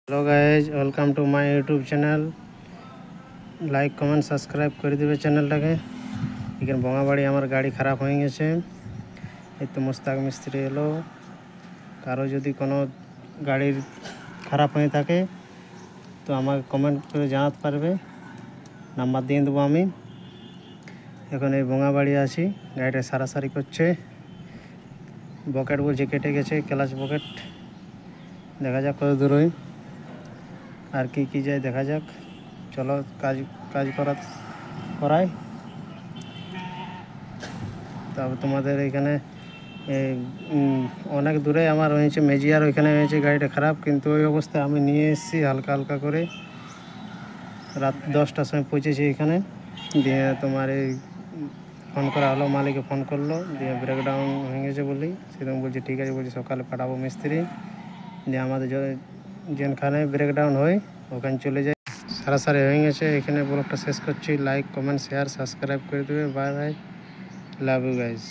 Hello guys welcome to my YouTube channel like comment subscribe कर दिबे চ্যানেলটাকে। এখানে বঙ্গাবাড়ি আমার গাড়ি খারাপ হয়ে গেছে, এই তো মুস্তাক মিস্ত্রি এলো। কারো যদি কোনো গাড়ির খারাপ হয়ে থাকে তো আমাকে কমেন্ট করে জানাতে পারবে, নাম্বার দিয়ে দেবো আমি। এখন এই বঙ্গাবাড়ি আছি, গাড়িটা সারাসারি করছে। বকেট বলছে কেটে গেছে, ক্লাচ বকেট। দেখা যাক কত দূর হয় আর কি যায় দেখা যাক। চলো কাজ করাই। তবে তোমাদের এখানে অনেক দূরে আমার হয়েছে মেজিয়ার, ওইখানে হয়েছে গাড়িটা খারাপ, কিন্তু ওই অবস্থায় আমি নিয়ে এসেছি হালকা হালকা করে। রাত 10টার সময় পৌঁছেছি এখানে, দিয়ে তোমার এই ফোন করা হলো, মালিকে ফোন করলো, দিয়ে ব্রেকডাউন হয়ে গেছে বলি। সেরকম বলছে ঠিক আছে, বলছি সকালে পাঠাবো মিস্ত্রি। দিয়ে আমাদের যেখানে ব্রেকডাউন হয় ওখানে চলে যাই। সারাসারি হয়ে গেছে। এখানে ব্লগটা শেষ করছি। লাইক কমেন্ট শেয়ার সাবস্ক্রাইব করে দেবে। Bye bye, love you guys.